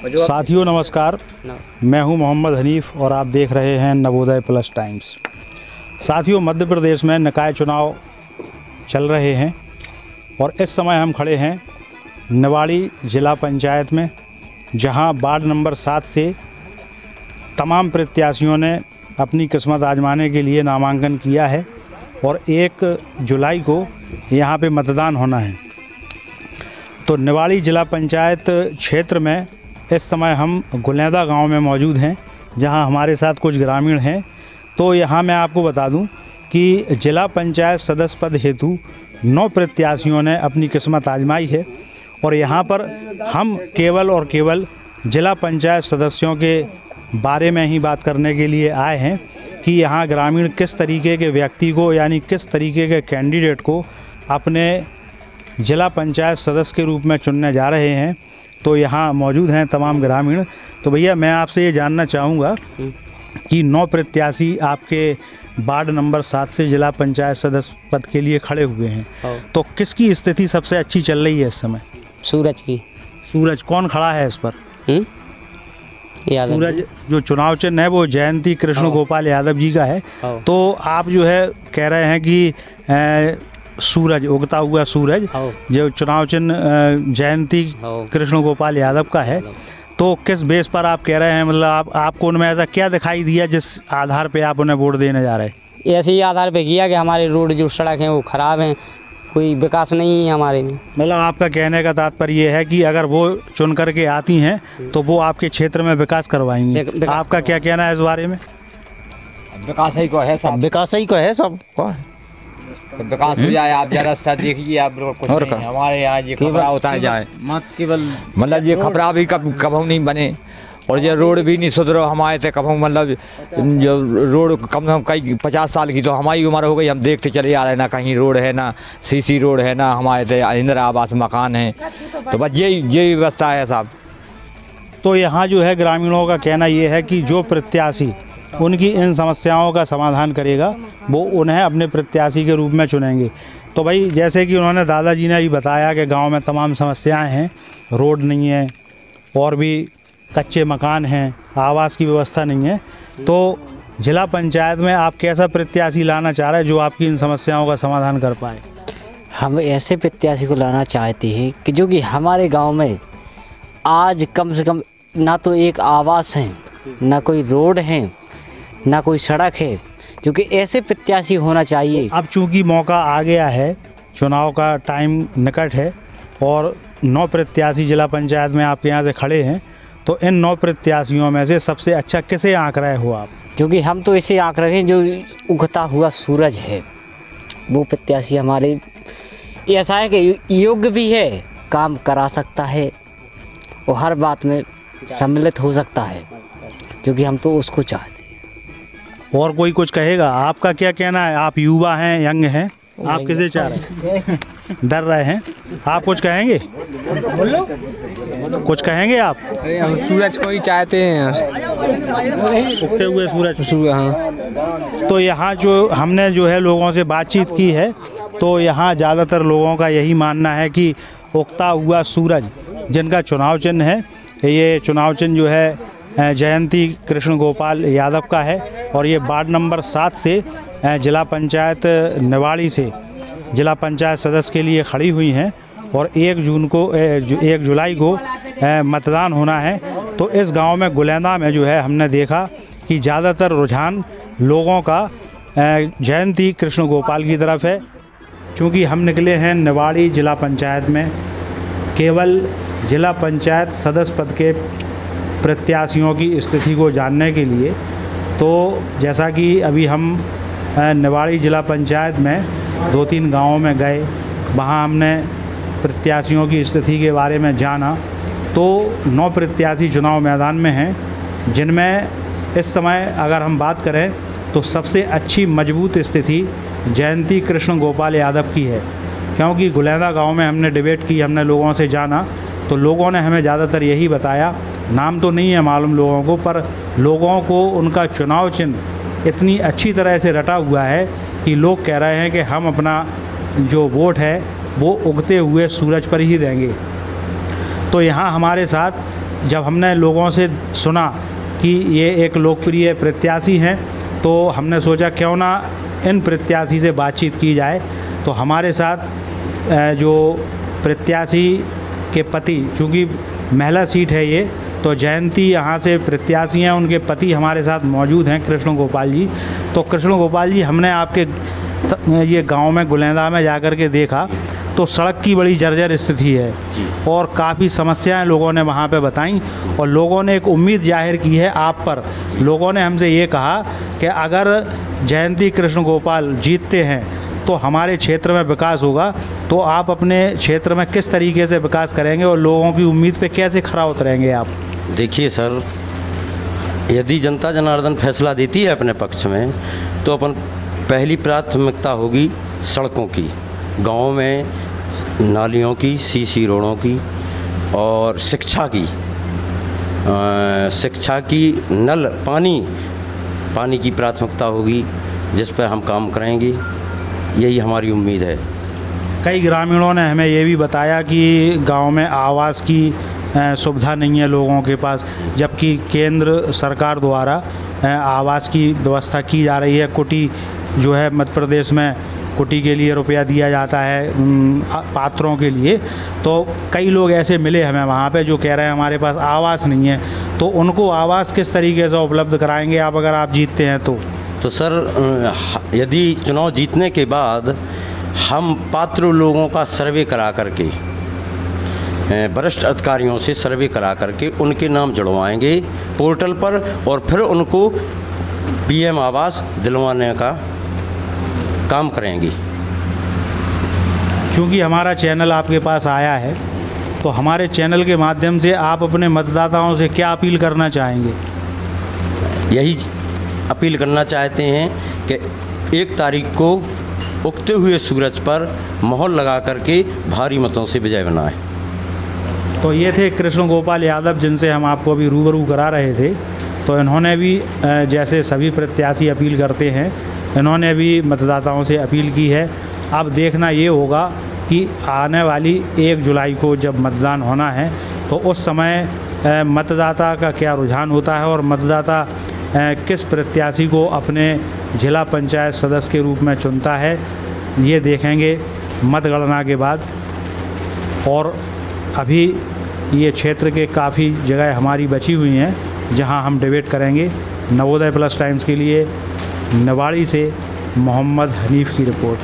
साथियों नमस्कार, मैं हूं मोहम्मद हनीफ और आप देख रहे हैं नवोदय प्लस टाइम्स। साथियों, मध्य प्रदेश में निकाय चुनाव चल रहे हैं और इस समय हम खड़े हैं निवाड़ी जिला पंचायत में, जहां वार्ड नंबर 7 से तमाम प्रत्याशियों ने अपनी किस्मत आजमाने के लिए नामांकन किया है और 1 जुलाई को यहां पे मतदान होना है। तो निवाड़ी जिला पंचायत क्षेत्र में इस समय हम गुलेंदा गांव में मौजूद हैं, जहां हमारे साथ कुछ ग्रामीण हैं। तो यहां मैं आपको बता दूं कि जिला पंचायत सदस्य पद हेतु 9 प्रत्याशियों ने अपनी किस्मत आजमाई है और यहां पर हम केवल और केवल जिला पंचायत सदस्यों के बारे में ही बात करने के लिए आए हैं कि यहाँ ग्रामीण किस तरीके के व्यक्ति को, यानी किस तरीके के कैंडिडेट को अपने जिला पंचायत सदस्य के रूप में चुनने जा रहे हैं। तो यहाँ मौजूद हैं तमाम ग्रामीण। तो भैया, मैं आपसे ये जानना चाहूँगा कि 9 प्रत्याशी आपके वार्ड नंबर 7 से जिला पंचायत सदस्य पद के लिए खड़े हुए हैं, तो किसकी स्थिति सबसे अच्छी चल रही है इस समय? सूरज की। सूरज कौन खड़ा है इस पर? यादव। सूरज जो चुनाव चिन्ह है वो जयंती कृष्ण गोपाल यादव जी का है। तो आप जो है कह रहे हैं कि सूरज, उगता हुआ सूरज, जो चुनाव चिन्ह जयंती कृष्ण गोपाल यादव का है, तो किस बेस पर आप कह रहे हैं? मतलब आपको उनमें ऐसा क्या दिखाई दिया जिस आधार पे आप उन्हें वोट देने जा रहे हैं? ऐसे ही आधार पे किया कि हमारे रोड जो सड़क हैं वो ख़राब हैं, कोई विकास नहीं है हमारे में। मतलब आपका कहने का तात्पर्य ये है कि अगर वो चुन करके आती हैं तो वो आपके क्षेत्र में विकास करवाएंगी। आपका क्या कहना है इस बारे में? विकास ही को है सब, विकास ही को है सब को। तो विकास हो जाए। आप जरा रास्ता देखिए, आप कुछ और नहीं, हमारे यहाँ ये खपरा होता है जाए मत केवल, मतलब ये खपरा भी कभी नहीं बने और ये रोड भी नहीं सुधरो हमारे से कभी। मतलब जो रोड कम से कम कई 50 साल की तो हमारी उम्र हो गई, हम देखते चले आ रहे, ना कहीं रोड है, ना सीसी रोड है, ना हमारे से इंदिरा आवास मकान है। तो बस यही व्यवस्था है साहब। तो यहाँ जो है ग्रामीणों का कहना ये है कि जो प्रत्याशी उनकी इन समस्याओं का समाधान करेगा वो उन्हें अपने प्रत्याशी के रूप में चुनेंगे। तो भाई, जैसे कि उन्होंने दादाजी ने ही बताया कि गांव में तमाम समस्याएं हैं, रोड नहीं है और भी कच्चे मकान हैं, आवास की व्यवस्था नहीं है। तो जिला पंचायत में आप कैसा प्रत्याशी लाना चाह रहे हैं जो आपकी इन समस्याओं का समाधान कर पाए? हम ऐसे प्रत्याशी को लाना चाहते हैं कि जो कि हमारे गांव में आज कम से कम ना तो एक आवास है, ना कोई रोड है, ना कोई सड़क है, जो कि ऐसे प्रत्याशी होना चाहिए। अब चूंकि मौका आ गया है, चुनाव का टाइम निकट है और 9 प्रत्याशी जिला पंचायत में आपके यहाँ से खड़े हैं, तो इन 9 प्रत्याशियों में से सबसे अच्छा किसे आंक रहे हो आप? क्योंकि हम तो इसे आंक रहे हैं जो उगता हुआ सूरज है, वो प्रत्याशी हमारे ऐसा है कि योग्य भी है, काम करा सकता है और हर बात में सम्मिलित हो सकता है, क्योंकि हम तो उसको चाहते हैं। और कोई कुछ कहेगा? आपका क्या कहना है? आप युवा हैं, यंग हैं, आप किसे चाह रहे हैं? डर रहे हैं? आप कुछ कहेंगे? कुछ कहेंगे आप? अरे हम सूरज को ही चाहते हैं, उगते हुए सूरज। हाँ। तो यहाँ जो हमने जो है लोगों से बातचीत की है, तो यहाँ ज़्यादातर लोगों का यही मानना है कि उगता हुआ सूरज जिनका चुनाव चिन्ह है, ये चुनाव चिन्ह जो है जयंती कृष्ण गोपाल यादव का है और ये वार्ड नंबर 7 से जिला पंचायत निवाड़ी से जिला पंचायत सदस्य के लिए खड़ी हुई हैं और 1 जुलाई को मतदान होना है। तो इस गांव में गुलेंदा में जो है हमने देखा कि ज़्यादातर रुझान लोगों का जयंती कृष्ण गोपाल की तरफ है। चूँकि हम निकले हैं निवाड़ी जिला पंचायत में केवल जिला पंचायत सदस्य पद के प्रत्याशियों की स्थिति को जानने के लिए, तो जैसा कि अभी हम निवाड़ी जिला पंचायत में 2-3 गांवों में गए, वहां हमने प्रत्याशियों की स्थिति के बारे में जाना। तो 9 प्रत्याशी चुनाव मैदान में हैं, जिनमें इस समय अगर हम बात करें तो सबसे अच्छी मजबूत स्थिति जयंती कृष्ण गोपाल यादव की है। क्योंकि गुलेंदा गाँव में हमने डिबेट की, हमने लोगों से जाना, तो लोगों ने हमें ज़्यादातर यही बताया, नाम तो नहीं है मालूम लोगों को, पर लोगों को उनका चुनाव चिन्ह इतनी अच्छी तरह से रटा हुआ है कि लोग कह रहे हैं कि हम अपना जो वोट है वो उगते हुए सूरज पर ही देंगे। तो यहाँ हमारे साथ जब हमने लोगों से सुना कि ये एक लोकप्रिय प्रत्याशी हैं, तो हमने सोचा क्यों ना इन प्रत्याशी से बातचीत की जाए। तो हमारे साथ जो प्रत्याशी के पति, चूँकि महिला सीट है ये, तो जयंती यहाँ से प्रत्याशी हैं, उनके पति हमारे साथ मौजूद हैं, कृष्ण गोपाल जी। तो कृष्ण गोपाल जी, हमने आपके ये गांव में गुलेंदा में जाकर के देखा तो सड़क की बड़ी जर्जर स्थिति है और काफ़ी समस्याएं लोगों ने वहाँ पे बताई, और लोगों ने एक उम्मीद जाहिर की है आप पर। लोगों ने हमसे ये कहा कि अगर जयंती कृष्ण गोपाल जीतते हैं तो हमारे क्षेत्र में विकास होगा। तो आप अपने क्षेत्र में किस तरीके से विकास करेंगे और लोगों की उम्मीद पे कैसे खरा उतरेंगे आप? देखिए सर, यदि जनता जनार्दन फैसला देती है अपने पक्ष में, तो अपन पहली प्राथमिकता होगी सड़कों की, गाँव में नालियों की, सीसी रोडों की, और शिक्षा की नल पानी की प्राथमिकता होगी, जिस पर हम काम करेंगे। यही हमारी उम्मीद है। कई ग्रामीणों ने हमें ये भी बताया कि गांव में आवास की सुविधा नहीं है लोगों के पास, जबकि केंद्र सरकार द्वारा आवास की व्यवस्था की जा रही है। कुटी जो है मध्य प्रदेश में, कुटी के लिए रुपया दिया जाता है पात्रों के लिए। तो कई लोग ऐसे मिले हमें वहाँ पे जो कह रहे हैं हमारे पास आवास नहीं है। तो उनको आवास किस तरीके से उपलब्ध कराएंगे आप अगर आप जीतते हैं तो सर, यदि चुनाव जीतने के बाद हम पात्र लोगों का सर्वे करा करके, वरिष्ठ अधिकारियों से सर्वे करा करके उनके नाम जुड़वाएंगे पोर्टल पर, और फिर उनको पीएम आवास दिलवाने का काम करेंगे। क्योंकि हमारा चैनल आपके पास आया है, तो हमारे चैनल के माध्यम से आप अपने मतदाताओं से क्या अपील करना चाहेंगे? यही अपील करना चाहते हैं कि 1 तारीख को उगते हुए सूरज पर मोहर लगा करके भारी मतों से विजय बनाएं। तो ये थे कृष्ण गोपाल यादव, जिनसे हम आपको अभी रूबरू करा रहे थे। तो इन्होंने भी जैसे सभी प्रत्याशी अपील करते हैं, इन्होंने भी मतदाताओं से अपील की है। अब देखना ये होगा कि आने वाली 1 जुलाई को जब मतदान होना है, तो उस समय मतदाता का क्या रुझान होता है और मतदाता किस प्रत्याशी को अपने जिला पंचायत सदस्य के रूप में चुनता है, ये देखेंगे मतगणना के बाद। और अभी ये क्षेत्र के काफ़ी जगह हमारी बची हुई हैं जहां हम डिबेट करेंगे। नवोदय प्लस टाइम्स के लिए निवाड़ी से मोहम्मद हनीफ की रिपोर्ट।